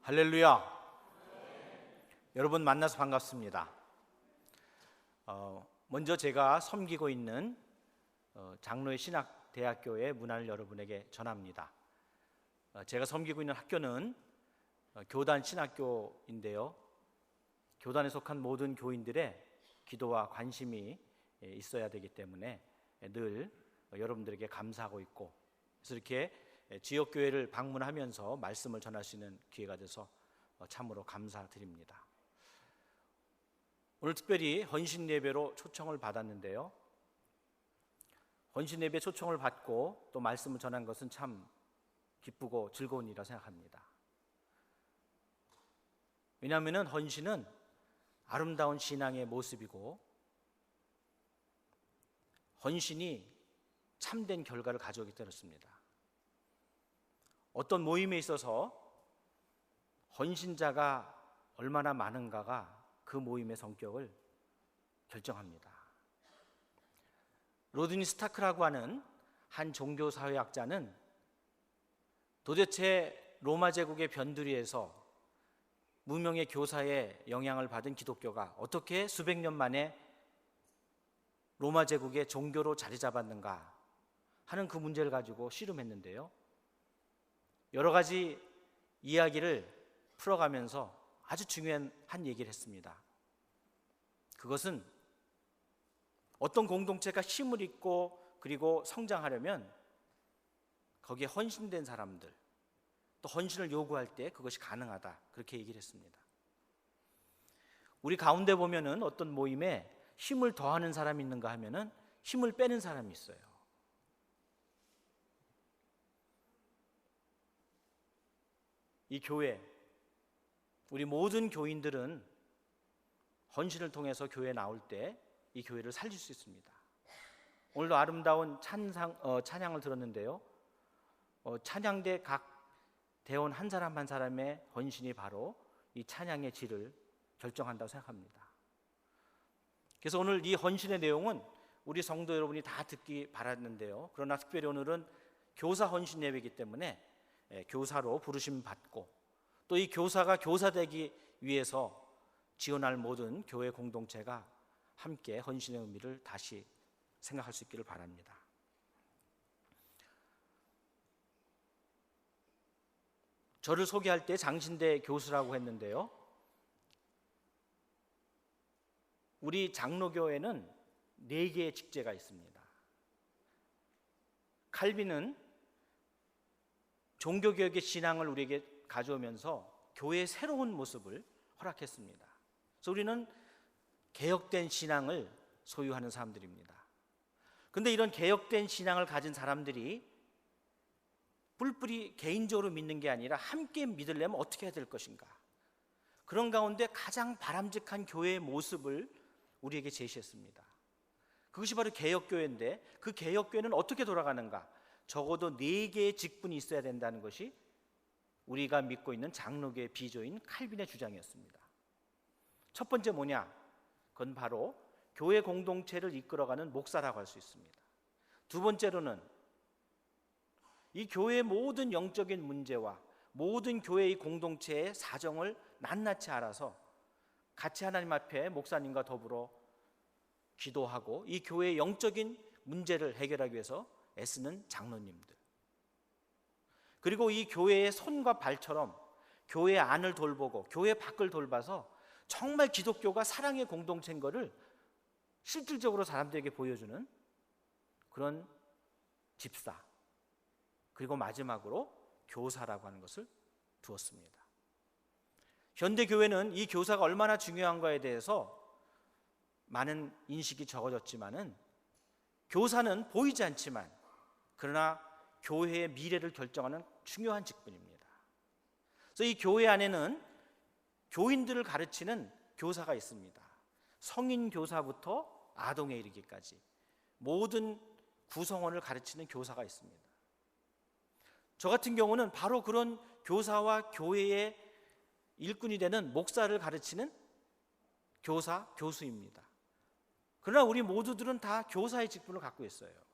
할렐루야. 여러분 만나서 반갑습니다. 먼저 제가 섬기고 있는 장로의 신학대학교의 문안을 여러분에게 전합니다. 제가 섬기고 있는 학교는 교단 신학교인데요, 교단에 속한 모든 교인들의 기도와 관심이 있어야 되기 때문에 늘 여러분들에게 감사하고 있고, 그래서 이렇게 지역교회를 방문하면서 말씀을 전할 수 있는 기회가 돼서 참으로 감사드립니다. 오늘 특별히 헌신예배로 초청을 받았는데요, 헌신예배 초청을 받고 또 말씀을 전한 것은 참 기쁘고 즐거운 일이라 생각합니다. 왜냐하면 헌신은 아름다운 신앙의 모습이고, 헌신이 참된 결과를 가져오기 때문입니다. 어떤 모임에 있어서 헌신자가 얼마나 많은가가 그 모임의 성격을 결정합니다. 로드니 스타크라고 하는 한 종교사회학자는 도대체 로마 제국의 변두리에서 무명의 교사의 영향을 받은 기독교가 어떻게 수백 년 만에 로마 제국의 종교로 자리 잡았는가 하는 그 문제를 가지고 씨름했는데요, 여러 가지 이야기를 풀어가면서 아주 중요한 한 얘기를 했습니다. 그것은 어떤 공동체가 힘을 잃고 그리고 성장하려면 거기에 헌신된 사람들, 또 헌신을 요구할 때 그것이 가능하다, 그렇게 얘기를 했습니다. 우리 가운데 보면은 어떤 모임에 힘을 더하는 사람이 있는가 하면은 힘을 빼는 사람이 있어요. 이 교회, 우리 모든 교인들은 헌신을 통해서 교회에 나올 때 이 교회를 살릴 수 있습니다. 오늘도 아름다운 찬양을 들었는데요, 찬양대 각 대원 한 사람 한 사람의 헌신이 바로 이 찬양의 질을 결정한다고 생각합니다. 그래서 오늘 이 헌신의 내용은 우리 성도 여러분이 다 듣기 바랐는데요, 그러나 특별히 오늘은 교사 헌신 예배이기 때문에 교사로 부르심 받고, 또 이 교사가 교사되기 위해서 지원할 모든 교회 공동체가 함께 헌신의 의미를 다시 생각할 수 있기를 바랍니다. 저를 소개할 때 장신대 교수라고 했는데요, 우리 장로교회는 4개의 직제가 있습니다. 칼빈은 종교개혁의 신앙을 우리에게 가져오면서 교회의 새로운 모습을 허락했습니다. 그래서 우리는 개혁된 신앙을 소유하는 사람들입니다. 그런데 이런 개혁된 신앙을 가진 사람들이 뿔뿔이 개인적으로 믿는 게 아니라 함께 믿으려면 어떻게 해야 될 것인가, 그런 가운데 가장 바람직한 교회의 모습을 우리에게 제시했습니다. 그것이 바로 개혁교회인데, 그 개혁교회는 어떻게 돌아가는가, 적어도 4개의 직분이 있어야 된다는 것이 우리가 믿고 있는 장로교의 비조인 칼빈의 주장이었습니다. 첫 번째 뭐냐? 그건 바로 교회 공동체를 이끌어가는 목사라고 할 수 있습니다. 두 번째로는 이 교회의 모든 영적인 문제와 모든 교회의 공동체의 사정을 낱낱이 알아서 같이 하나님 앞에 목사님과 더불어 기도하고 이 교회의 영적인 문제를 해결하기 위해서 애쓰는 장로님들, 그리고 이 교회의 손과 발처럼 교회 안을 돌보고 교회 밖을 돌봐서 정말 기독교가 사랑의 공동체인 것을 실질적으로 사람들에게 보여주는 그런 집사, 그리고 마지막으로 교사라고 하는 것을 두었습니다. 현대교회는 이 교사가 얼마나 중요한가에 대해서 많은 인식이 적어졌지만은, 교사는 보이지 않지만 그러나 교회의 미래를 결정하는 중요한 직분입니다. 그래서 이 교회 안에는 교인들을 가르치는 교사가 있습니다. 성인 교사부터 아동에 이르기까지 모든 구성원을 가르치는 교사가 있습니다. 저 같은 경우는 바로 그런 교사와 교회의 일꾼이 되는 목사를 가르치는 교수입니다. 그러나 우리 모두들은 다 교사의 직분을 갖고 있어요.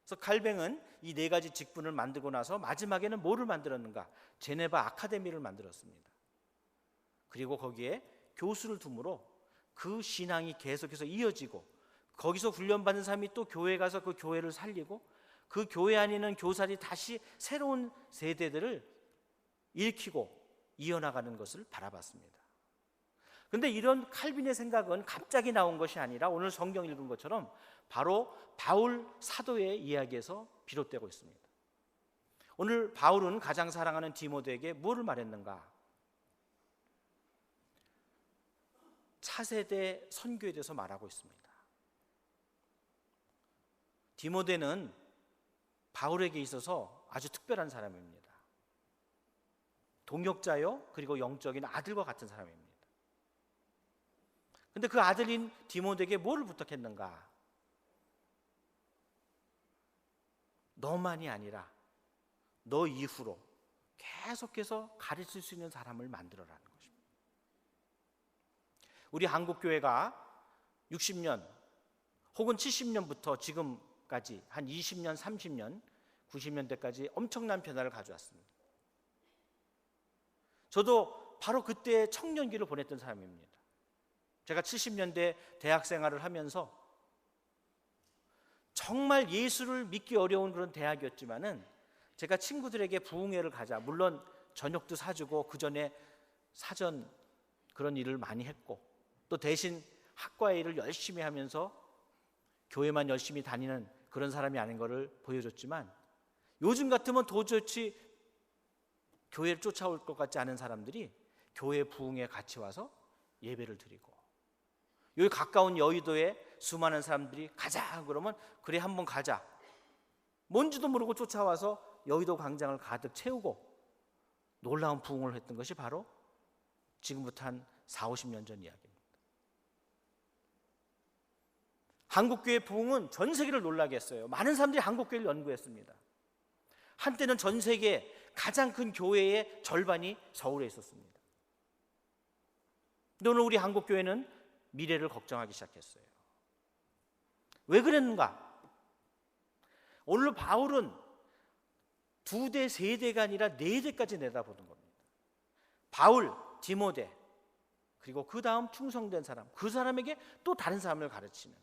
그래서 칼뱅은 이 네 가지 직분을 만들고 나서 마지막에는 뭐를 만들었는가? 제네바 아카데미를 만들었습니다. 그리고 거기에 교수를 둠으로 그 신앙이 계속해서 이어지고, 거기서 훈련받은 사람이 또 교회에 가서 그 교회를 살리고, 그 교회 안에 있는 교사들이 다시 새로운 세대들을 일으키고 이어나가는 것을 바라봤습니다. 그런데 이런 칼빈의 생각은 갑자기 나온 것이 아니라 오늘 성경 읽은 것처럼 바로 바울 사도의 이야기에서 비롯되고 있습니다. 오늘 바울은 가장 사랑하는 디모데에게 무엇을 말했는가? 차세대 선교에 대해서 말하고 있습니다. 디모데는 바울에게 있어서 아주 특별한 사람입니다. 동역자요, 그리고 영적인 아들과 같은 사람입니다. 근데 그 아들인 디모데에게 뭐를 부탁했는가? 너만이 아니라 너 이후로 계속해서 가르칠 수 있는 사람을 만들어라는 것입니다. 우리 한국교회가 60년 혹은 70년부터 지금까지 한 20년, 30년, 90년대까지 엄청난 변화를 가져왔습니다. 저도 바로 그때 청년기를 보냈던 사람입니다. 제가 70년대 대학 생활을 하면서 정말 예수를 믿기 어려운 그런 대학이었지만은 제가 친구들에게 부흥회를 가자, 물론 저녁도 사주고 그 전에 사전 그런 일을 많이 했고, 또 대신 학과 일을 열심히 하면서 교회만 열심히 다니는 그런 사람이 아닌 것을 보여줬지만, 요즘 같으면 도저히 교회를 쫓아올 것 같지 않은 사람들이 교회 부흥회에 같이 와서 예배를 드리고, 여기 가까운 여의도에 수많은 사람들이 가자 그러면 그래 한번 가자, 뭔지도 모르고 쫓아와서 여의도 광장을 가득 채우고 놀라운 부흥을 했던 것이 바로 지금부터 한 40-50년 전 이야기입니다. 한국교회 부흥은 전 세계를 놀라게 했어요. 많은 사람들이 한국교회를 연구했습니다. 한때는 전 세계 가장 큰 교회의 절반이 서울에 있었습니다. 근데 오늘 우리 한국교회는 미래를 걱정하기 시작했어요. 왜 그랬는가? 오늘 바울은 2대, 3대가 아니라 4대까지 내다보는 겁니다. 바울, 디모데, 그리고 그 다음 충성된 사람, 그 사람에게 또 다른 사람을 가르치는,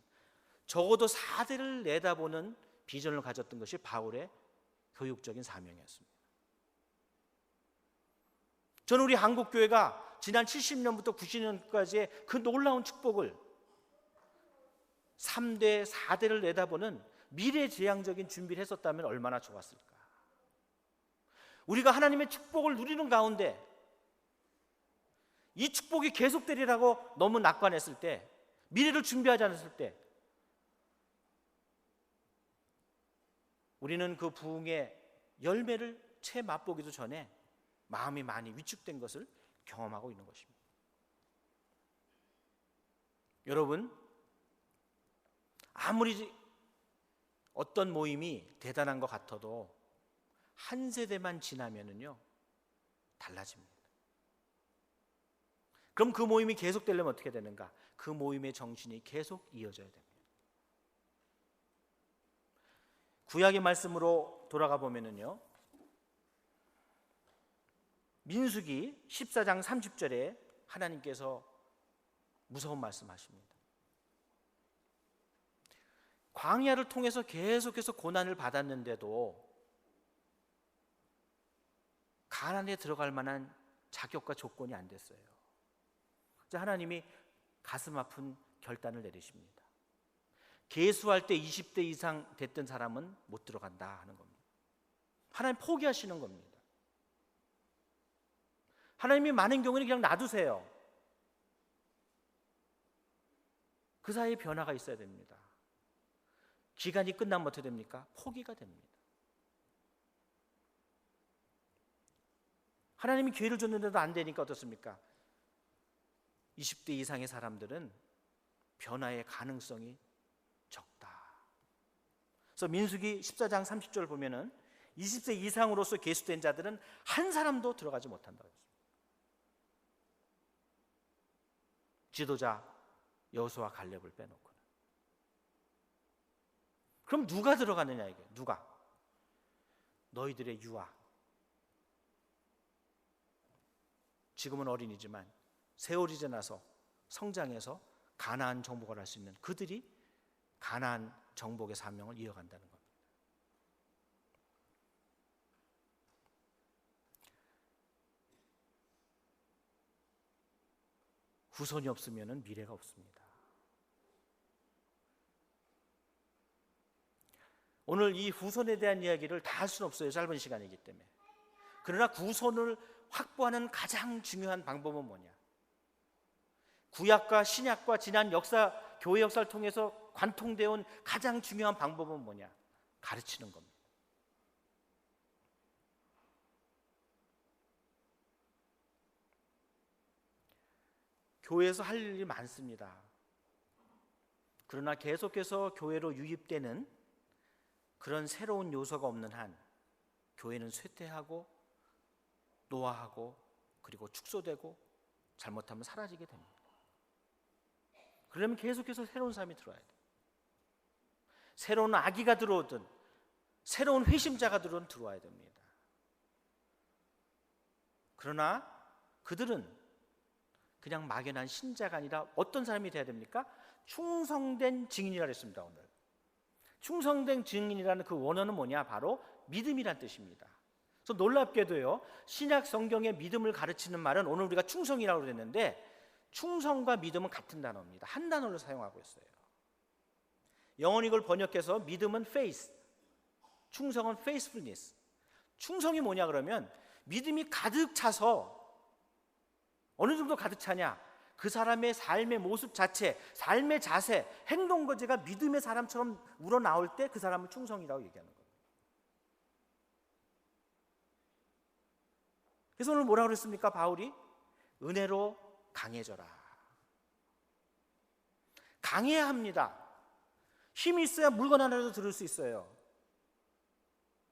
적어도 4대를 내다보는 비전을 가졌던 것이 바울의 교육적인 사명이었습니다. 저는 우리 한국교회가 지난 70년부터 90년까지의 그 놀라운 축복을 3대, 4대를 내다보는 미래지향적인 준비를 했었다면 얼마나 좋았을까. 우리가 하나님의 축복을 누리는 가운데 이 축복이 계속되리라고 너무 낙관했을 때, 미래를 준비하지 않았을 때, 우리는 그 부흥의 열매를 채 맛보기도 전에 마음이 많이 위축된 것을 경험하고 있는 것입니다. 여러분, 아무리 어떤 모임이 대단한 것 같아도 한 세대만 지나면은요 달라집니다. 그럼 그 모임이 계속되려면 어떻게 되는가? 그 모임의 정신이 계속 이어져야 됩니다. 구약의 말씀으로 돌아가 보면은요, 민수기 14장 30절에 하나님께서 무서운 말씀하십니다. 광야를 통해서 계속해서 고난을 받았는데도 가나안에 들어갈 만한 자격과 조건이 안 됐어요. 그래서 하나님이 가슴 아픈 결단을 내리십니다. 계수할 때 20대 이상 됐던 사람은 못 들어간다 하는 겁니다. 하나님 포기하시는 겁니다. 하나님이 많은 경우는 그냥 놔두세요. 그 사이에 변화가 있어야 됩니다. 기간이 끝나면 어떻게 됩니까? 포기가 됩니다. 하나님이 기회를 줬는데도 안 되니까 어떻습니까? 20대 이상의 사람들은 변화의 가능성이 적다. 그래서 민수기 14장 30절 보면은 20세 이상으로서 계수된 자들은 한 사람도 들어가지 못한다고 했습니다. 지도자 여호수아 갈렙을 빼놓고는. 그럼 누가 들어가느냐 이게? 누가? 너희들의 유아. 지금은 어린이지만 세월이 지나서 성장해서 가나안 정복을 할 수 있는 그들이 가나안 정복의 사명을 이어간다는 겁니다. 후손이 없으면 미래가 없습니다. 오늘 이 후손에 대한 이야기를 다 할 수는 없어요. 짧은 시간이기 때문에. 그러나 후손을 확보하는 가장 중요한 방법은 뭐냐? 구약과 신약과 지난 역사, 교회 역사를 통해서 관통되어 온 가장 중요한 방법은 뭐냐? 가르치는 겁니다. 교회에서 할 일이 많습니다. 그러나 계속해서 교회로 유입되는 그런 새로운 요소가 없는 한 교회는 쇠퇴하고 노화하고 그리고 축소되고 잘못하면 사라지게 됩니다. 그러려면 계속해서 새로운 사람이 들어와야 돼요. 새로운 아기가 들어오든 새로운 회심자가 들어오든 들어와야 됩니다. 그러나 그들은 그냥 막연한 신자가 아니라 어떤 사람이 돼야 됩니까? 충성된 증인이라고 했습니다. 오늘 충성된 증인이라는 그 원어는 뭐냐? 바로 믿음이란 뜻입니다. 그래서 놀랍게도요, 신약 성경의 믿음을 가르치는 말은 오늘 우리가 충성이라고 그랬는데 충성과 믿음은 같은 단어입니다. 한 단어를 사용하고 있어요. 영어는 이걸 번역해서 믿음은 faith, 충성은 faithfulness. 충성이 뭐냐 그러면 믿음이 가득 차서 어느 정도 가득 차냐? 그 사람의 삶의 모습 자체, 삶의 자세, 행동 거지가 믿음의 사람처럼 우러나올 때 그 사람은 충성이라고 얘기하는 거예요. 그래서 오늘 뭐라고 그랬습니까? 바울이 은혜로 강해져라. 강해야 합니다. 힘이 있어야 물건 하나라도 들을 수 있어요.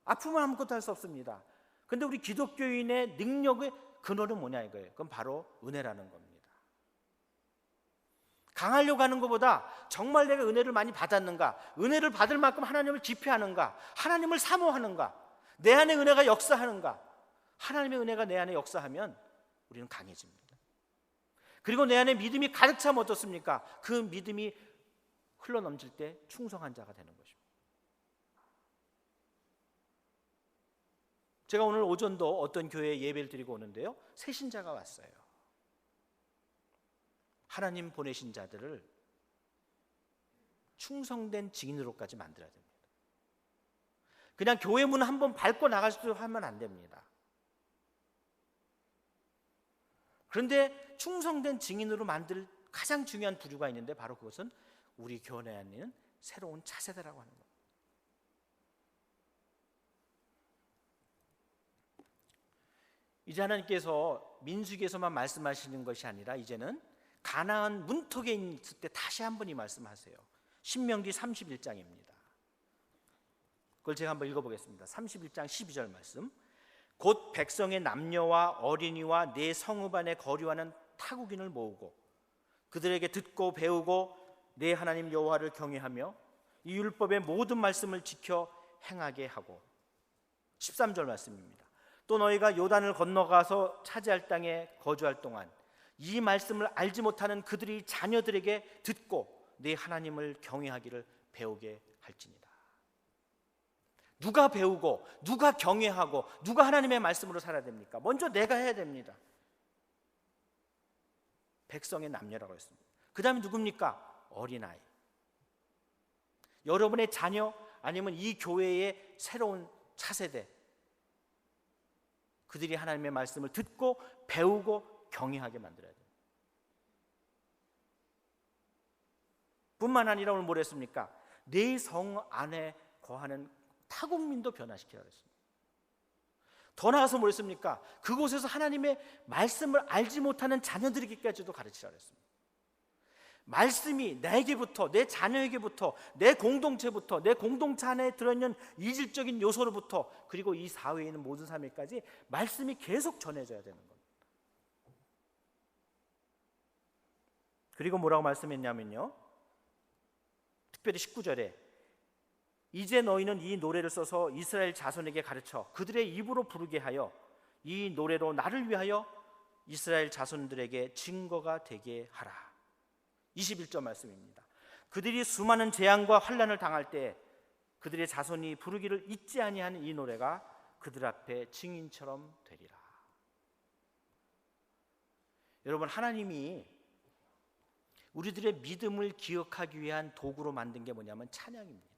아프면 아무것도 할 수 없습니다. 그런데 우리 기독교인의 능력의 근원은 뭐냐 이거예요. 그건 바로 은혜라는 겁니다. 강하려고 하는 것보다 정말 내가 은혜를 많이 받았는가, 은혜를 받을 만큼 하나님을 집회하는가, 하나님을 사모하는가, 내 안에 은혜가 역사하는가. 하나님의 은혜가 내 안에 역사하면 우리는 강해집니다. 그리고 내 안에 믿음이 가득 차면 어떻습니까? 그 믿음이 흘러넘칠 때 충성한 자가 되는 것입니다. 제가 오늘 오전도 어떤 교회에 예배를 드리고 오는데요, 새신자가 왔어요. 하나님 보내신 자들을 충성된 증인으로까지 만들어야 됩니다. 그냥 교회 문 한번 밟고 나갈 수 하면 안 됩니다. 그런데 충성된 증인으로 만들 가장 중요한 부류가 있는데 바로 그것은 우리 교회 안에 있는 새로운 차세대라고 하는 겁니다. 이제 하나님께서 민수기에서만 말씀하시는 것이 아니라 이제는 가나안 문턱에 있을 때 다시 한번 이 말씀하세요. 신명기 31장입니다. 그걸 제가 한번 읽어보겠습니다. 31장 12절 말씀. 곧 백성의 남녀와 어린이와 내 성읍 안에 거류하는 타국인을 모으고 그들에게 듣고 배우고 내 하나님 여호와를 경외하며 이 율법의 모든 말씀을 지켜 행하게 하고. 13절 말씀입니다. 또 너희가 요단을 건너가서 차지할 땅에 거주할 동안 이 말씀을 알지 못하는 그들이 자녀들에게 듣고 네 하나님을 경외하기를 배우게 할지니라. 누가 배우고 누가 경외하고 누가 하나님의 말씀으로 살아야 됩니까? 먼저 내가 해야 됩니다. 백성의 남녀라고 했습니다. 그 다음에 누굽니까? 어린아이. 여러분의 자녀 아니면 이 교회의 새로운 차세대, 그들이 하나님의 말씀을 듣고 배우고 경외하게 만들어야 돼요. 뿐만 아니라 오늘 뭘 했습니까? 내 성 안에 거하는 타국민도 변화시키라고 했습니다. 더 나아가서 뭘 했습니까? 그곳에서 하나님의 말씀을 알지 못하는 자녀들에게까지도 가르치라고 했습니다. 말씀이 나에게부터, 내 자녀에게부터, 내 공동체부터, 내 공동체 안에 들어있는 이질적인 요소로부터, 그리고 이 사회에 있는 모든 사람에게까지 말씀이 계속 전해져야 되는 겁니다. 그리고 뭐라고 말씀했냐면요, 특별히 19절에 이제 너희는 이 노래를 써서 이스라엘 자손에게 가르쳐 그들의 입으로 부르게 하여 이 노래로 나를 위하여 이스라엘 자손들에게 증거가 되게 하라. 21절 말씀입니다. 그들이 수많은 재앙과 환난을 당할 때 그들의 자손이 부르기를 잊지 아니하는 이 노래가 그들 앞에 증인처럼 되리라. 여러분, 하나님이 우리들의 믿음을 기억하기 위한 도구로 만든 게 뭐냐면 찬양입니다.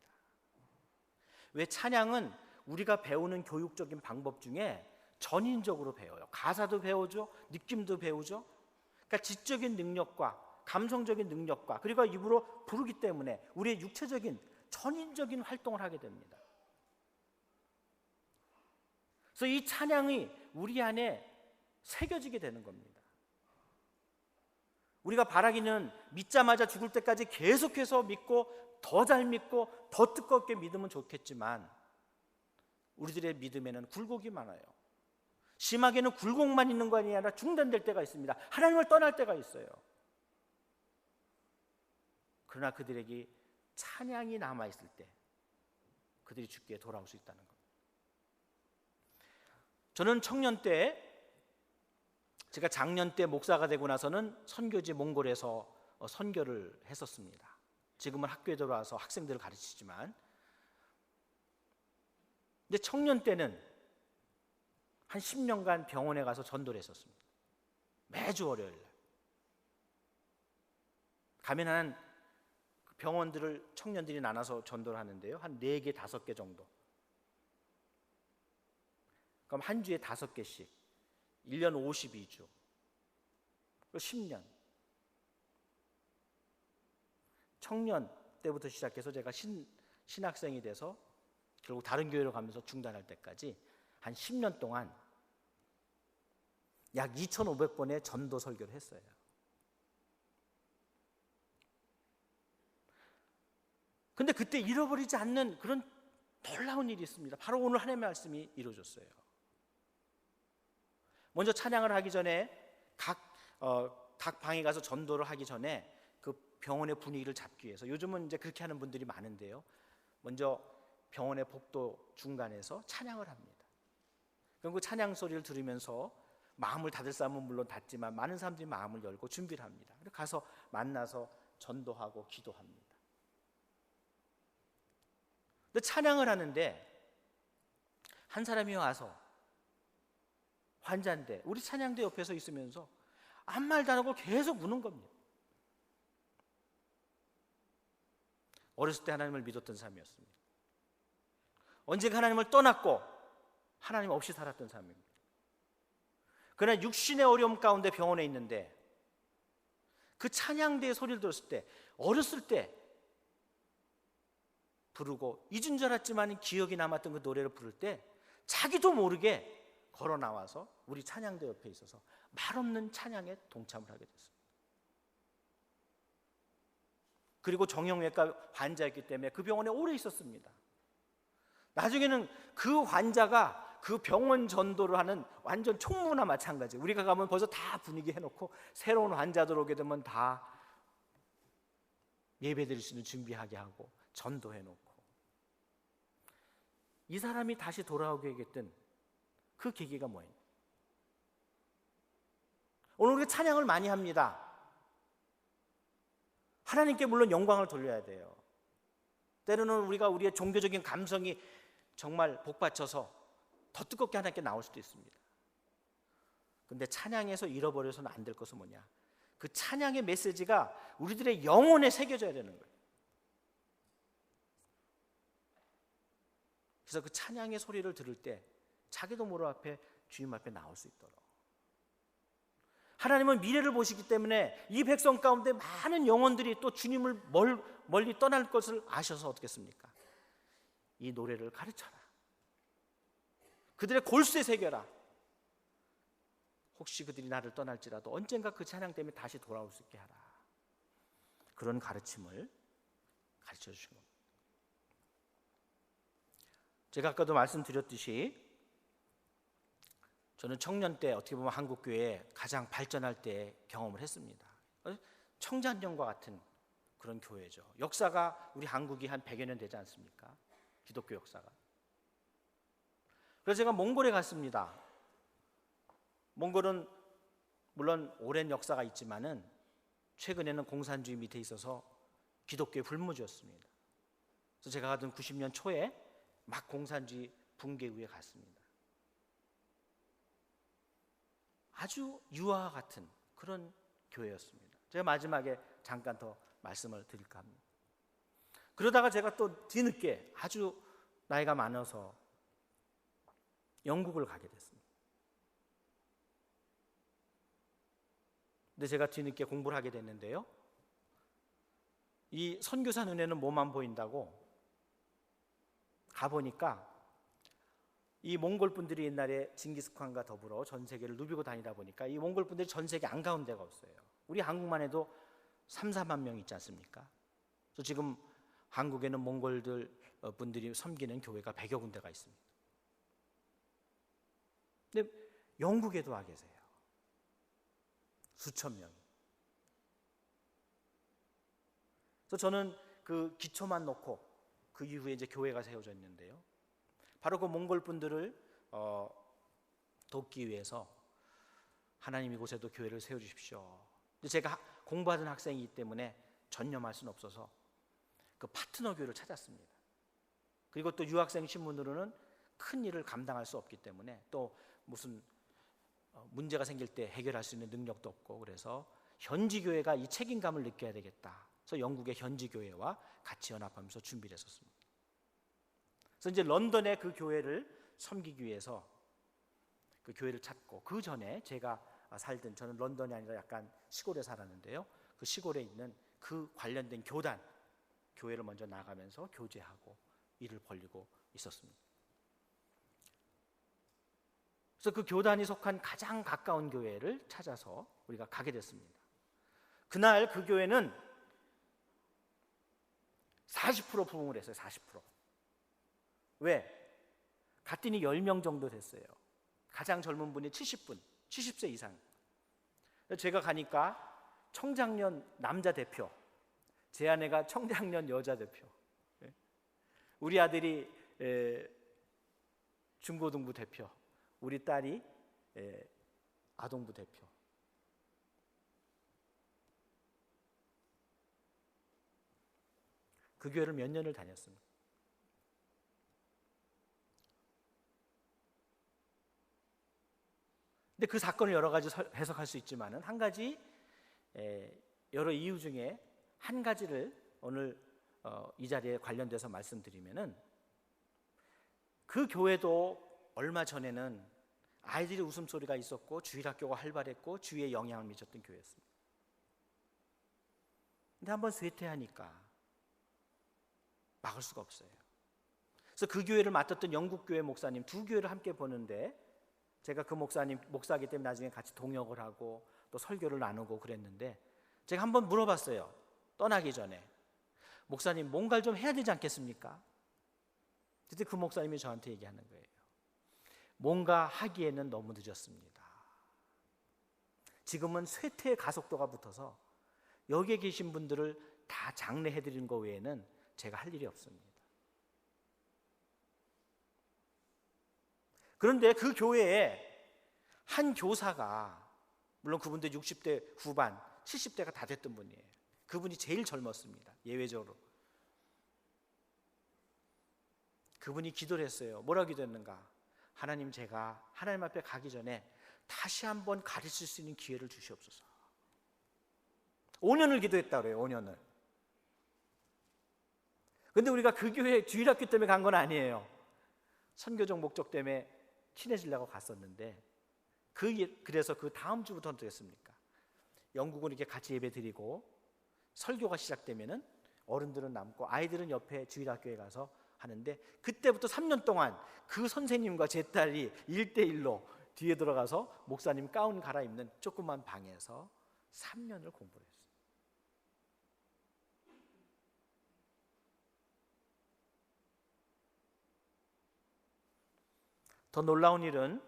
왜? 찬양은 우리가 배우는 교육적인 방법 중에 전인적으로 배워요. 가사도 배우죠, 느낌도 배우죠. 그러니까 지적인 능력과 감성적인 능력과 그리고 입으로 부르기 때문에 우리의 육체적인 전인적인 활동을 하게 됩니다. 그래서 이 찬양이 우리 안에 새겨지게 되는 겁니다. 우리가 바라기는 믿자마자 죽을 때까지 계속해서 믿고 더 잘 믿고 더 뜨겁게 믿으면 좋겠지만 우리들의 믿음에는 굴곡이 많아요. 심하게는 굴곡만 있는 거 아니라 중단될 때가 있습니다. 하나님을 떠날 때가 있어요. 그러나 그들에게 찬양이 남아있을 때 그들이 주께 돌아올 수 있다는 겁니다. 저는 청년 때, 제가 작년 때 목사가 되고 나서는 선교지 몽골에서 선교를 했었습니다. 지금은 학교에 들어와서 학생들을 가르치지만, 근데 청년 때는 한 10년간 병원에 가서 전도를 했었습니다. 매주 월요일 날 가면 한 병원들을 청년들이 나눠서 전도를 하는데요, 한 4개, 5개 정도. 그럼 한 주에 5개씩 1년 52주 10년. 청년 때부터 시작해서 제가 신학생이 돼서 결국 다른 교회로 가면서 중단할 때까지 한 10년 동안 약 2,500번의 전도 설교를 했어요. 근데 그때 잃어버리지 않는 그런 놀라운 일이 있습니다. 바로 오늘 하나님의 말씀이 이루어졌어요. 먼저 찬양을 하기 전에 각 방에 가서 전도를 하기 전에 그 병원의 분위기를 잡기 위해서, 요즘은 이제 그렇게 하는 분들이 많은데요, 먼저 병원의 복도 중간에서 찬양을 합니다. 그럼 그 찬양 소리를 들으면서 마음을 닫을 사람은 물론 닫지만 많은 사람들이 마음을 열고 준비를 합니다. 그래서 가서 만나서 전도하고 기도합니다. 근데 찬양을 하는데 한 사람이 와서, 환자인데 우리 찬양대 옆에서 있으면서 아무 말도 안 하고 계속 우는 겁니다. 어렸을 때 하나님을 믿었던 사람이었습니다. 언젠가 하나님을 떠났고 하나님 없이 살았던 사람입니다. 그러나 육신의 어려움 가운데 병원에 있는데 그 찬양대의 소리를 들었을 때, 어렸을 때 부르고 잊은 줄 알았지만 기억이 남았던 그 노래를 부를 때 자기도 모르게 걸어 나와서 우리 찬양대 옆에 있어서 말없는 찬양에 동참을 하게 됐습니다. 그리고 정형외과 환자였기 때문에 그 병원에 오래 있었습니다. 나중에는 그 환자가 그 병원 전도를 하는 완전 총무나 마찬가지. 우리가 가면 벌써 다 분위기 해놓고 새로운 환자들 오게 되면 다 예배드릴 수 있는 준비하게 하고 전도해놓고, 이 사람이 다시 돌아오게 했던 그 계기가 뭐예요? 오늘 우리가 찬양을 많이 합니다. 하나님께 물론 영광을 돌려야 돼요. 때로는 우리가 우리의 종교적인 감성이 정말 복받쳐서 더 뜨겁게 하나님께 나올 수도 있습니다. 그런데 찬양에서 잃어버려서는 안 될 것은 뭐냐? 그 찬양의 메시지가 우리들의 영혼에 새겨져야 되는 거예요. 그래서 그 찬양의 소리를 들을 때 자기도 모르는 앞에 주님 앞에 나올 수 있도록, 하나님은 미래를 보시기 때문에 이 백성 가운데 많은 영혼들이 또 주님을 멀리 떠날 것을 아셔서 어떻겠습니까? 이 노래를 가르쳐라, 그들의 골수에 새겨라. 혹시 그들이 나를 떠날지라도 언젠가 그 찬양 때문에 다시 돌아올 수 있게 하라. 그런 가르침을 가르쳐 주신 겁니다. 제가 아까도 말씀드렸듯이 저는 청년 때 어떻게 보면 한국교회에 가장 발전할 때 경험을 했습니다. 청자년과 같은 그런 교회죠. 역사가 우리 한국이 한 100여 년 되지 않습니까? 기독교 역사가. 그래서 제가 몽골에 갔습니다. 몽골은 물론 오랜 역사가 있지만은 최근에는 공산주의 밑에 있어서 기독교의 불모지였습니다. 그래서 제가 가던 90년 초에 막 공산주의 붕괴 후에 갔습니다. 아주 유아와 같은 그런 교회였습니다. 제가 마지막에 잠깐 더 말씀을 드릴까 합니다. 그러다가 제가 또 뒤늦게 아주 나이가 많아서 영국을 가게 됐습니다. 근데 제가 뒤늦게 공부를 하게 됐는데요, 이 선교사 눈에는 뭐만 보인다고 가보니까 이 몽골 분들이 옛날에 징기스칸과 더불어 전 세계를 누비고 다니다 보니까 이 몽골 분들이 전 세계 안 가는 데가 없어요. 우리 한국만 해도 3, 4만 명 있지 않습니까? 그래서 지금 한국에는 몽골들 분들이 섬기는 교회가 100여 군데가 있습니다. 근데 영국에도 와 계세요. 수천 명. 그래서 저는 그 기초만 놓고 그 이후에 이제 교회가 세워져 있는데요, 바로 그 몽골 분들을 돕기 위해서 하나님 이곳에도 교회를 세워주십시오. 제가 공부하던 학생이기 때문에 전념할 수는 없어서 그 파트너 교회를 찾았습니다. 그리고 또 유학생 신분으로는 큰 일을 감당할 수 없기 때문에 또 무슨 문제가 생길 때 해결할 수 있는 능력도 없고, 그래서 현지 교회가 이 책임감을 느껴야 되겠다. 그래서 영국의 현지 교회와 같이 연합하면서 준비를 했었습니다. 그래서 이제 런던의 그 교회를 섬기기 위해서 그 교회를 찾고, 그 전에 제가 살던, 저는 런던이 아니라 약간 시골에 살았는데요, 그 시골에 있는 그 관련된 교단 교회를 먼저 나가면서 교제하고 일을 벌이고 있었습니다. 그래서 그 교단이 속한 가장 가까운 교회를 찾아서 우리가 가게 됐습니다. 그날 그 교회는 40% 부흥을 했어요. 40%. 왜? 갔더니 10명 정도 됐어요. 가장 젊은 분이 70분, 70세 이상. 제가 가니까 청장년 남자 대표, 제 아내가 청장년 여자 대표, 우리 아들이 중고등부 대표, 우리 딸이 아동부 대표. 그 교회를 몇 년을 다녔습니다. 근데 그 사건을 여러 가지 해석할 수 있지만은 한 가지, 여러 이유 중에 한 가지를 오늘 이 자리에 관련돼서 말씀드리면은, 그 교회도 얼마 전에는 아이들의 웃음소리가 있었고 주일학교가 활발했고 주위에 영향을 미쳤던 교회였습니다. 근데 한번 쇠퇴하니까 막을 수가 없어요. 그래서 그 교회를 맡았던 영국 교회 목사님, 두 교회를 함께 보는데, 제가 그 목사님 목사이기 때문에 나중에 같이 동역을 하고 또 설교를 나누고 그랬는데, 제가 한번 물어봤어요. 떠나기 전에, 목사님 뭔가를 좀 해야 되지 않겠습니까? 그때 그 목사님이 저한테 얘기하는 거예요. 뭔가 하기에는 너무 늦었습니다. 지금은 쇠퇴의 가속도가 붙어서 여기에 계신 분들을 다 장례해드리는 것 외에는 제가 할 일이 없습니다. 그런데 그 교회에 한 교사가, 물론 그분도 60대 후반, 70대가 다 됐던 분이에요. 그분이 제일 젊었습니다. 예외적으로. 그분이 기도를 했어요. 뭐라 기도했는가? 하나님, 제가 하나님 앞에 가기 전에 다시 한번 가르칠 수 있는 기회를 주시옵소서. 5년을 기도했다고 그래요. 5년을. 근데 우리가 그 교회 주일학교 때문에 간 건 아니에요. 선교적 목적 때문에 친해지려고 갔었는데, 그래서 그 다음 주부터 어떻게 했습니까? 영국은 이렇게 같이 예배 드리고 설교가 시작되면은 어른들은 남고 아이들은 옆에 주일학교에 가서 하는데, 그때부터 3년 동안 그 선생님과 제 딸이 1대1로 뒤에 들어가서 목사님 가운 갈아입는 조그만 방에서 3년을 공부를 했어요. 더 놀라운 일은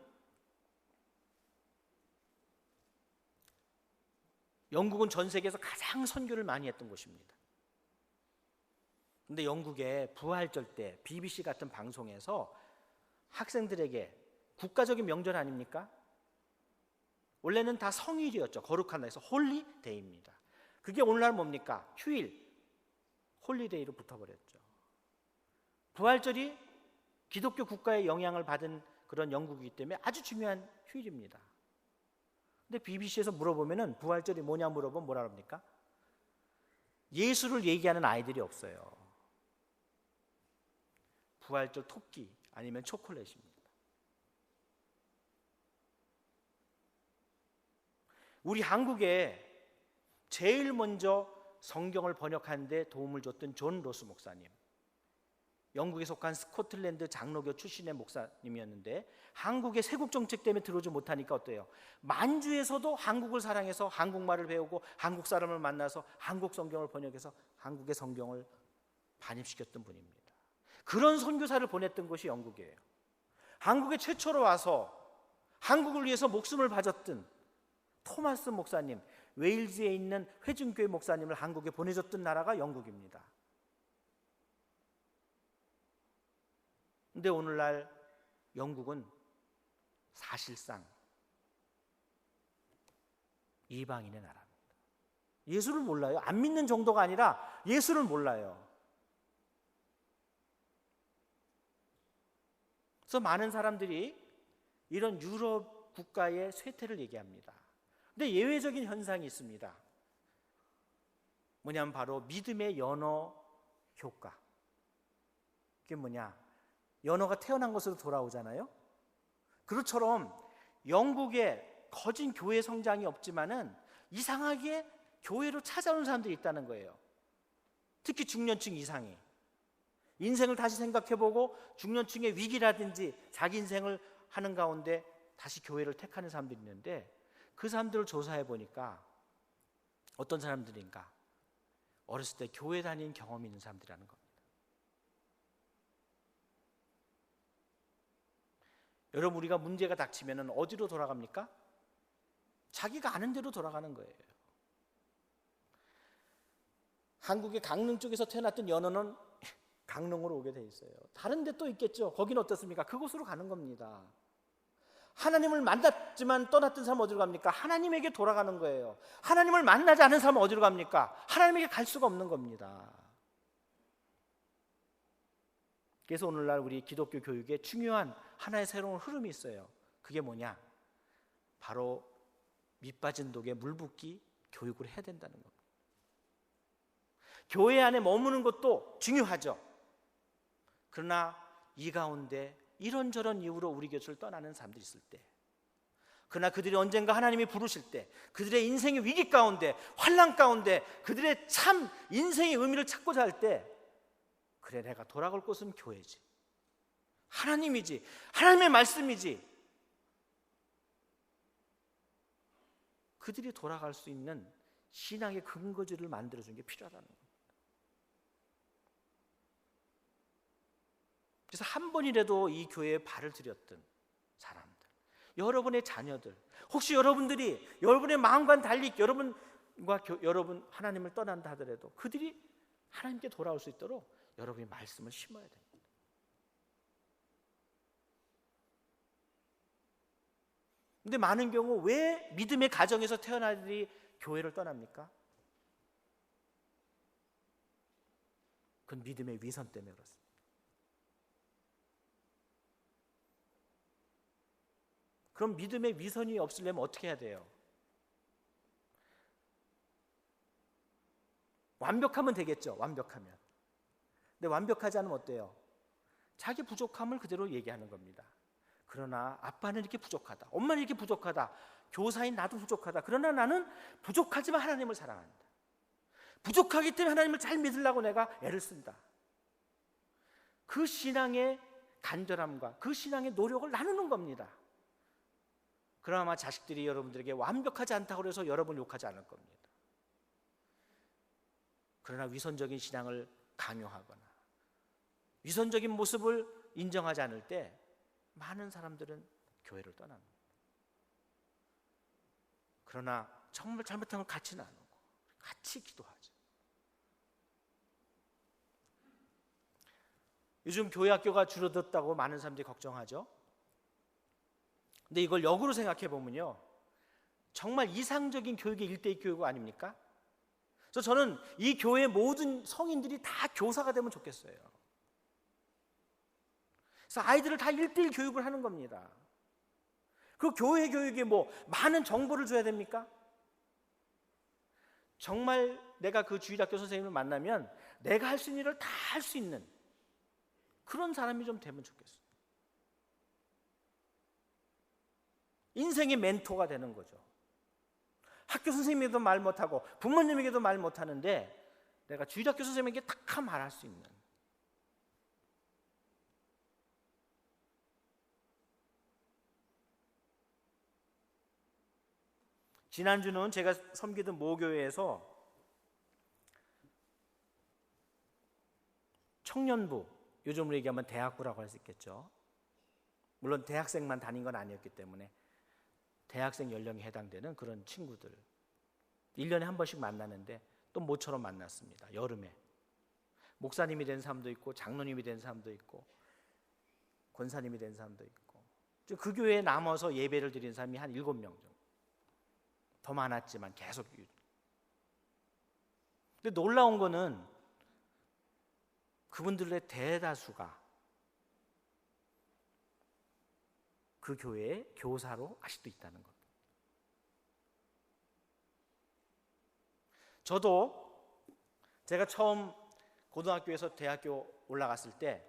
영국은 전 세계에서 가장 선교를 많이 했던 곳입니다. 근데 영국의 부활절 때 BBC 같은 방송에서 학생들에게 국가적인 명절 아닙니까? 원래는 다 성일이었죠. 거룩한 날에서 홀리데이입니다. 그게 오늘날 뭡니까? 휴일, 홀리데이로 붙어버렸죠. 부활절이 기독교 국가의 영향을 받은 그런 영국이기 때문에 아주 중요한 휴일입니다. 근데 BBC에서 물어보면은 부활절이 뭐냐 물어보면 뭐라 합니까? 예수를 얘기하는 아이들이 없어요. 부활절 토끼 아니면 초콜릿입니다. 우리 한국에 제일 먼저 성경을 번역하는 데 도움을 줬던 존 로스 목사님, 영국에 속한 스코틀랜드 장로교 출신의 목사님이었는데 한국의 세국 정책 때문에 들어오지 못하니까 어때요? 만주에서도 한국을 사랑해서 한국말을 배우고 한국 사람을 만나서 한국 성경을 번역해서 한국의 성경을 반입시켰던 분입니다. 그런 선교사를 보냈던 곳이 영국이에요. 한국에 최초로 와서 한국을 위해서 목숨을 바쳤던 토마스 목사님, 웨일즈에 있는 회중교회 목사님을 한국에 보내줬던 나라가 영국입니다. 근데 오늘날 영국은 사실상 이방인의 나라입니다. 예수를 몰라요. 안 믿는 정도가 아니라 예수를 몰라요. 그래서 많은 사람들이 이런 유럽 국가의 쇠퇴를 얘기합니다. 근데 예외적인 현상이 있습니다. 뭐냐면 바로 믿음의 연어 효과. 그게 뭐냐? 연어가 태어난 것으로 돌아오잖아요. 그것처럼 영국에 거진 교회 성장이 없지만은 이상하게 교회로 찾아오는 사람들이 있다는 거예요. 특히 중년층 이상이. 인생을 다시 생각해보고 중년층의 위기라든지 자기 인생을 하는 가운데 다시 교회를 택하는 사람들이 있는데 그 사람들을 조사해 보니까 어떤 사람들인가? 어렸을 때 교회 다닌 경험이 있는 사람들이라는 겁니다. 여러분, 우리가 문제가 닥치면 어디로 돌아갑니까? 자기가 아는 대로 돌아가는 거예요. 한국의 강릉 쪽에서 태어났던 연어는 강릉으로 오게 돼 있어요. 다른 데 또 있겠죠. 거기는 어떻습니까? 그곳으로 가는 겁니다. 하나님을 만났지만 떠났던 사람은 어디로 갑니까? 하나님에게 돌아가는 거예요. 하나님을 만나지 않은 사람은 어디로 갑니까? 하나님에게 갈 수가 없는 겁니다. 그래서 오늘날 우리 기독교 교육에 중요한 하나의 새로운 흐름이 있어요. 그게 뭐냐? 바로 밑빠진 독에 물 붓기 교육을 해야 된다는 겁니다. 교회 안에 머무는 것도 중요하죠. 그러나 이 가운데 이런저런 이유로 우리 교회를 떠나는 사람들이 있을 때, 그러나 그들이 언젠가 하나님이 부르실 때, 그들의 인생의 위기 가운데, 환난 가운데 그들의 참 인생의 의미를 찾고자 할 때, 그래, 내가 돌아갈 곳은 교회지, 하나님이지, 하나님의 말씀이지, 그들이 돌아갈 수 있는 신앙의 근거지를 만들어주는 게 필요하다는 겁니다. 그래서 한 번이라도 이 교회에 발을 들였던 사람들, 여러분의 자녀들, 혹시 여러분들이 여러분의 마음과는 달리 여러분 하나님을 떠난다 하더라도 그들이 하나님께 돌아올 수 있도록 여러분이 말씀을 심어야 됩니다. 근데 많은 경우 왜 믿음의 가정에서 태어난 아이들이 교회를 떠납니까? 그건 믿음의 위선 때문에 그렇습니다. 그럼 믿음의 위선이 없으려면 어떻게 해야 돼요? 완벽하면 되겠죠. 완벽하면. 근데 완벽하지 않으면 어때요? 자기 부족함을 그대로 얘기하는 겁니다. 그러나 아빠는 이렇게 부족하다, 엄마는 이렇게 부족하다, 교사인 나도 부족하다. 그러나 나는 부족하지만 하나님을 사랑한다. 부족하기 때문에 하나님을 잘 믿으려고 내가 애를 쓴다. 그 신앙의 간절함과 그 신앙의 노력을 나누는 겁니다. 그러나 아마 자식들이 여러분들에게 완벽하지 않다고 해서 여러분을 욕하지 않을 겁니다. 그러나 위선적인 신앙을 강요하거나 위선적인 모습을 인정하지 않을 때 많은 사람들은 교회를 떠납니다. 그러나 정말 잘못한 걸 같이 나누고 같이 기도하죠. 요즘 교회 학교가 줄어들었다고 많은 사람들이 걱정하죠. 근데 이걸 역으로 생각해 보면요, 정말 이상적인 교육이 일대일 교육 아닙니까? 그래서 저는 이 교회 모든 성인들이 다 교사가 되면 좋겠어요. 그래서 아이들을 다 일대일 교육을 하는 겁니다. 그 교회 교육에 뭐 많은 정보를 줘야 됩니까? 정말 내가 그 주일학교 선생님을 만나면 내가 할 수 있는 일을 다 할 수 있는 그런 사람이 좀 되면 좋겠어요. 인생의 멘토가 되는 거죠. 학교 선생님에게도 말 못하고 부모님에게도 말 못하는데 내가 주일학교 선생님에게 딱 말할 수 있는, 지난주는 제가 섬기던 모교회에서 청년부, 요즘으로 얘기하면 대학부라고 할 수 있겠죠. 물론 대학생만 다닌 건 아니었기 때문에 대학생 연령에 해당되는 그런 친구들 1년에 한 번씩 만나는데 또 모처럼 만났습니다. 여름에 목사님이 된 사람도 있고 장로님이 된 사람도 있고 권사님이 된 사람도 있고, 그 교회에 남아서 예배를 드린 사람이 한 7명 정도. 더 많았지만 계속. 근데 놀라운 거는 그분들의 대다수가 그 교회의 교사로 아직도 있다는 겁니다. 저도 제가 처음 고등학교에서 대학교 올라갔을 때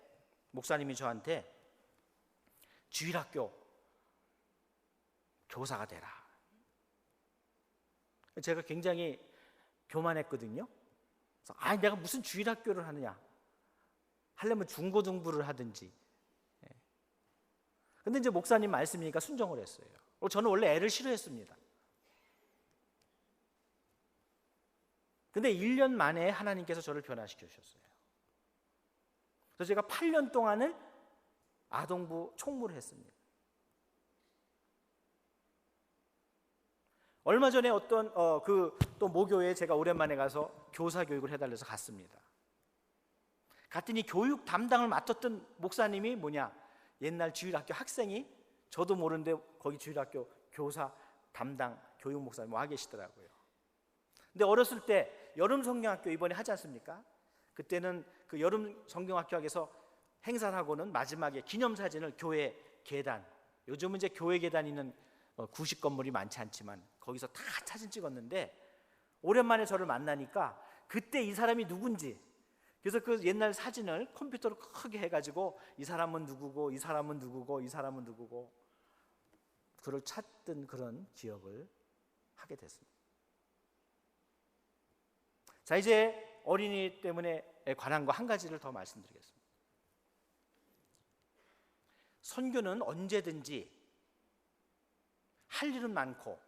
목사님이 저한테 주일학교 교사가 되라. 제가 굉장히 교만했거든요. 그래서 내가 무슨 주일학교를 하느냐, 하려면 중고등부를 하든지. 근데 이제 목사님 말씀이니까 순종을 했어요. 저는 원래 애를 싫어했습니다. 근데 1년 만에 하나님께서 저를 변화시켜 주셨어요. 그래서 제가 8년 동안을 아동부 총무를 했습니다. 얼마 전에 어떤 또 모교회에 제가 오랜만에 가서 교사 교육을 해달라서 갔습니다. 갔더니 교육 담당을 맡았던 목사님이 옛날 주일학교 학생이, 저도 모르는데 거기 주일학교 교사 담당 교육 목사님 와 계시더라고요. 근데 어렸을 때 여름 성경학교 이번에 하지 않습니까? 그때는 그 여름 성경학교에서 행사를 하고는 마지막에 기념사진을 교회 계단, 요즘은 이제 교회 계단 있는 구식 건물이 많지 않지만 거기서 다 사진 찍었는데, 오랜만에 저를 만나니까 그때 이 사람이 누군지, 그래서 그 옛날 사진을 컴퓨터로 크게 해가지고 이 사람은 누구고 이 사람은 누구고 이 사람은 누구고 그를 찾던 그런 기억을 하게 됐습니다. 자, 이제 어린이 때문에 관한 거 한 가지를 더 말씀드리겠습니다. 선교는 언제든지 할 일은 많고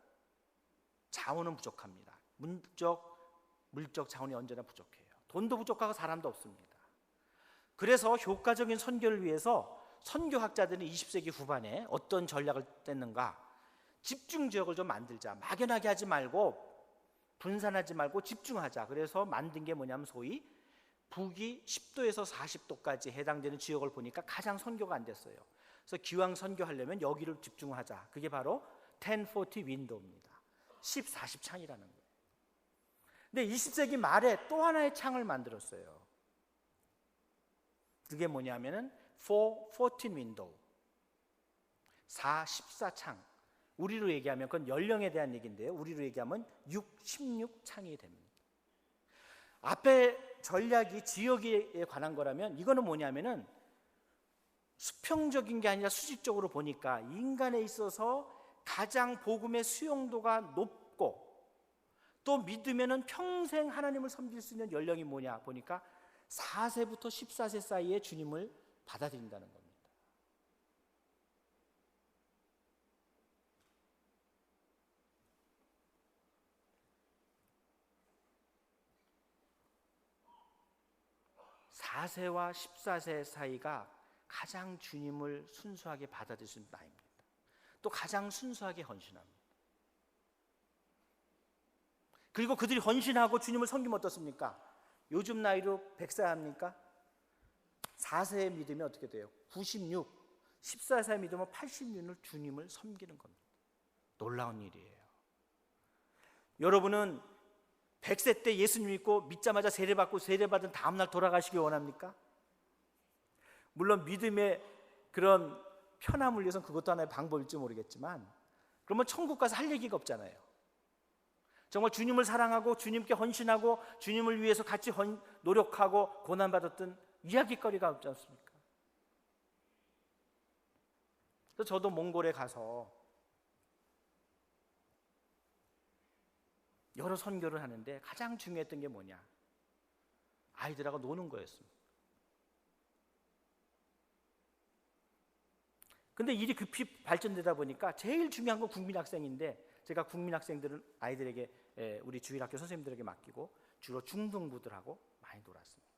자원은 부족합니다. 물적 자원이 언제나 부족해요. 돈도 부족하고 사람도 없습니다. 그래서 효과적인 선교를 위해서 선교학자들은 20세기 후반에 어떤 전략을 뗐는가? 집중 지역을 좀 만들자. 막연하게 하지 말고, 분산하지 말고 집중하자. 그래서 만든 게 뭐냐면 소위 북위 10도에서 40도까지 해당되는 지역을 보니까 가장 선교가 안 됐어요. 그래서 기왕 선교하려면 여기를 집중하자. 그게 바로 1040 윈도우입니다. 10-40 창이라는 거예요. 근데 20세기 말에 또 하나의 창을 만들었어요. 그게 뭐냐면은 4-14 윈도우, 4-14창. 우리로 얘기하면 그건 연령에 대한 얘기인데요, 우리로 얘기하면 6-16창이 됩니다. 앞에 전략이 지역에 관한 거라면 이거는 뭐냐면은 수평적인 게 아니라 수직적으로 보니까 인간에 있어서 가장 복음의 수용도가 높고 또 믿으면은 평생 하나님을 섬길 수 있는 연령이 뭐냐 보니까 4세부터 14세 사이에 주님을 받아들인다는 겁니다. (4세와 14세) 사이가 가장 주님을 순수하게 받아들일 수 있는 나이입니다. 또 가장 순수하게 헌신합니다. 그리고 그들이 헌신하고 주님을 섬기면 어떻습니까? 요즘 나이로 100살 합니까? 4세의 믿음이 어떻게 돼요? 96, 14세의 믿음은 86을 주님을 섬기는 겁니다. 놀라운 일이에요. 여러분은 100세 때 예수님 믿고 믿자마자 세례받고 세례받은 다음날 돌아가시기 원합니까? 물론 믿음의 그런 편함을 위해서는 그것도 하나의 방법일지 모르겠지만, 그러면 천국 가서 할 얘기가 없잖아요. 정말 주님을 사랑하고 주님께 헌신하고 주님을 위해서 같이 노력하고 고난받았던 이야기거리가 없지 않습니까? 그래서 저도 몽골에 가서 여러 선교를 하는데 가장 중요했던 게 뭐냐? 아이들하고 노는 거였습니다. 근데 일이 급히 발전되다 보니까 제일 중요한 건 국민학생인데, 제가 국민학생들은 아이들에게, 우리 주일학교 선생님들에게 맡기고 주로 중등부들하고 많이 놀았습니다.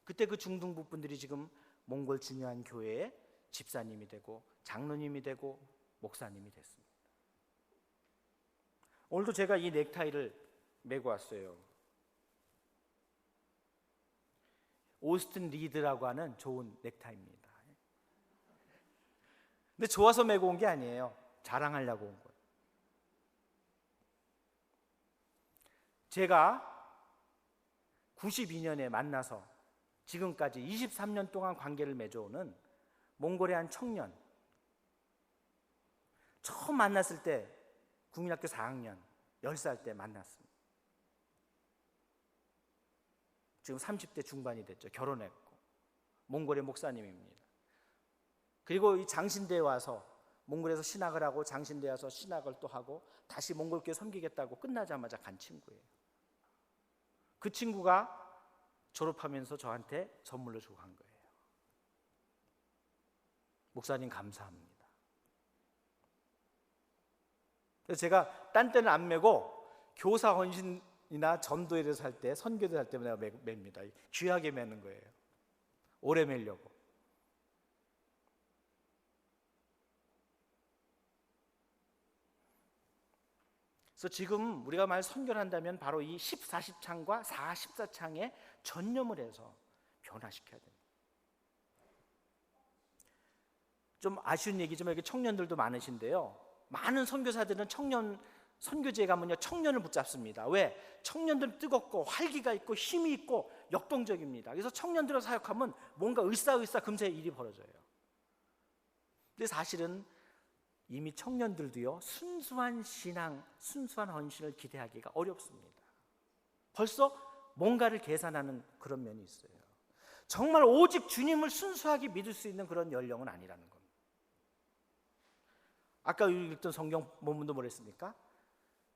그때 그 중등부 분들이 지금 몽골 중요한 교회의 집사님이 되고 장로님이 되고 목사님이 됐습니다. 오늘도 제가 이 넥타이를 메고 왔어요. 오스틴 리드라고 하는 좋은 넥타이입니다. 근데 좋아서 메고 온 게 아니에요. 자랑하려고 온 거예요. 제가 92년에 만나서 지금까지 23년 동안 관계를 맺어오는 몽골의 한 청년, 처음 만났을 때 국민학교 4학년 10살 때 만났습니다. 지금 30대 중반이 됐죠. 결혼했고 몽골의 목사님입니다. 그리고 이 장신대에 와서 몽골에서 신학을 하고 장신대에 와서 신학을 또 하고 다시 몽골교회 섬기겠다고 끝나자마자 간 친구예요. 그 친구가 졸업하면서 저한테 선물로 주고 간 거예요. 목사님 감사합니다. 그래서 제가 딴 때는 안 메고 교사 헌신이나 전도에 대해서 할 때, 선교를 할 때 내가 맵니다. 귀하게 매는 거예요. 오래 매려고. 그래서 지금 우리가 만약 선교를 한다면 바로 이 14장과 14장에 전념을 해서 변화시켜야 됩니다. 좀 아쉬운 얘기지만 여기 청년들도 많으신데요, 많은 선교사들은 선교지에 가면요 청년을 붙잡습니다. 왜? 청년들은 뜨겁고 활기가 있고 힘이 있고 역동적입니다. 그래서 청년들을 사역하면 뭔가 을사을사 금세 일이 벌어져요. 근데 사실은 이미 청년들도요 순수한 신앙, 순수한 헌신을 기대하기가 어렵습니다. 벌써 뭔가를 계산하는 그런 면이 있어요. 정말 오직 주님을 순수하게 믿을 수 있는 그런 연령은 아니라는 겁니다. 아까 읽던 성경 본문도 뭐랬습니까?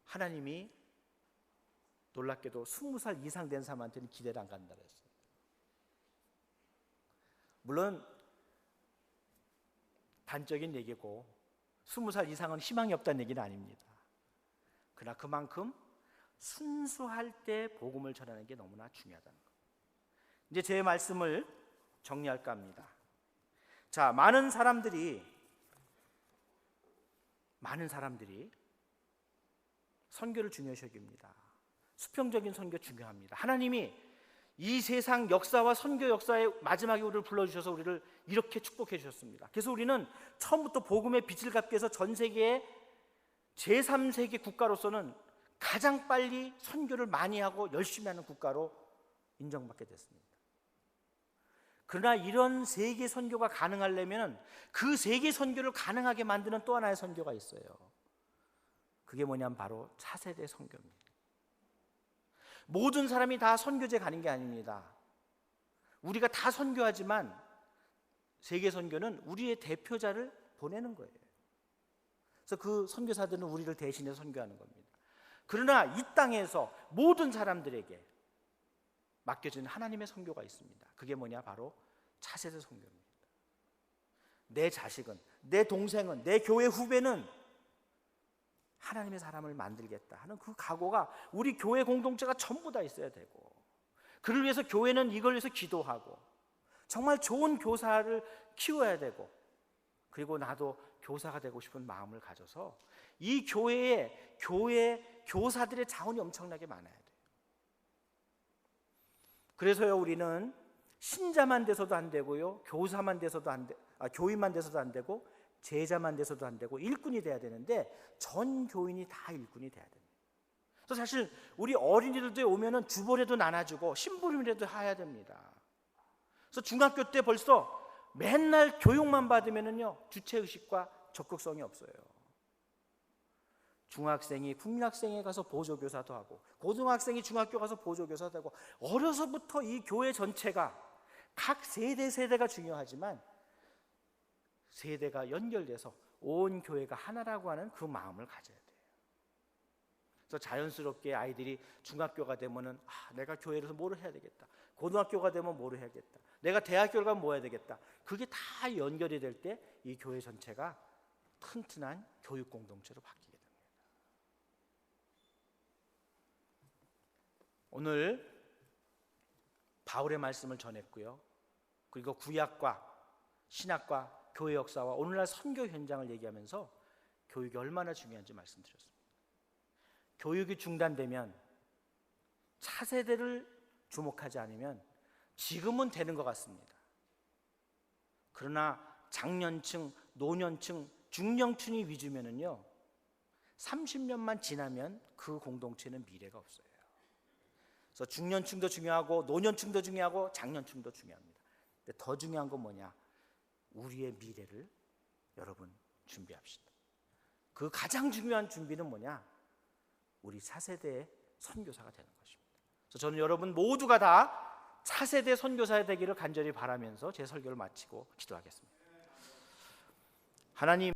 하나님이 놀랍게도 20살 이상 된 사람한테는 기대를 안 간다 그랬어요. 물론 단적인 얘기고 20살 이상은 희망이 없다는 얘기는 아닙니다. 그러나 그만큼 순수할 때 복음을 전하는 게 너무나 중요하다는 거예요. 이제 제 말씀을 정리할까 합니다. 자, 많은 사람들이 선교를 중요시 여깁니다. 수평적인 선교 중요합니다. 하나님이 이 세상 역사와 선교 역사의 마지막에 우리를 불러주셔서 우리를 이렇게 축복해 주셨습니다. 그래서 우리는 처음부터 복음의 빛을 갖기 위해서 전 세계의 제3세계 국가로서는 가장 빨리 선교를 많이 하고 열심히 하는 국가로 인정받게 됐습니다. 그러나 이런 세계 선교가 가능하려면 그 세계 선교를 가능하게 만드는 또 하나의 선교가 있어요. 그게 뭐냐면 바로 차세대 선교입니다. 모든 사람이 다 선교제 가는 게 아닙니다. 우리가 다 선교하지만 세계 선교는 우리의 대표자를 보내는 거예요. 그래서 그 선교사들은 우리를 대신해 선교하는 겁니다. 그러나 이 땅에서 모든 사람들에게 맡겨진 하나님의 선교가 있습니다. 그게 뭐냐? 바로 차세대 선교입니다. 내 자식은, 내 동생은, 내 교회 후배는 하나님의 사람을 만들겠다 하는 그 각오가 우리 교회 공동체가 전부 다 있어야 되고, 그를 위해서 교회는 이걸 위해서 기도하고 정말 좋은 교사를 키워야 되고, 그리고 나도 교사가 되고 싶은 마음을 가져서 이 교회 교사들의 자원이 엄청나게 많아야 돼요. 그래서요 우리는 신자만 돼서도 안 되고요, 교사만 돼서도 교인만 돼서도 안 되고, 제자만 돼서도 안 되고, 일꾼이 돼야 되는데 전 교인이 다 일꾼이 돼야 됩니다. 그래서 사실 우리 어린이들도 오면은 주보라도 나눠주고 심부름이라도 해야 됩니다. 그래서 중학교 때 벌써 맨날 교육만 받으면은요, 주체의식과 적극성이 없어요. 중학생이 국민학생에 가서 보조교사도 하고, 고등학생이 중학교 가서 보조교사도 하고, 어려서부터 이 교회 전체가 각 세대가 중요하지만 세대가 연결돼서 온 교회가 하나라고 하는 그 마음을 가져야 돼요. 그래서 자연스럽게 아이들이 중학교가 되면은 내가 교회에서 뭐를 해야 되겠다, 고등학교가 되면 뭐를 해야겠다, 내가 대학교를 가면 뭐 해야 되겠다, 그게 다 연결이 될 때 이 교회 전체가 튼튼한 교육 공동체로 바뀌게 됩니다. 오늘 바울의 말씀을 전했고요, 그리고 구약과 신약과 교회 역사와 오늘날 선교 현장을 얘기하면서 교육이 얼마나 중요한지 말씀드렸습니다. 교육이 중단되면, 차세대를 주목하지 않으면 지금은 되는 것 같습니다. 그러나 장년층, 노년층, 중년층이 위주면은요, 30년만 지나면 그 공동체는 미래가 없어요. 그래서 중년층도 중요하고, 노년층도 중요하고, 장년층도 중요합니다. 근데 더 중요한 건 뭐냐? 우리의 미래를 여러분 준비합시다. 그 가장 중요한 준비는 뭐냐? 우리 차세대의 선교사가 되는 것입니다. 그래서 저는 여러분 모두가 다 차세대 선교사 되기를 간절히 바라면서 제 설교를 마치고 기도하겠습니다. 하나님,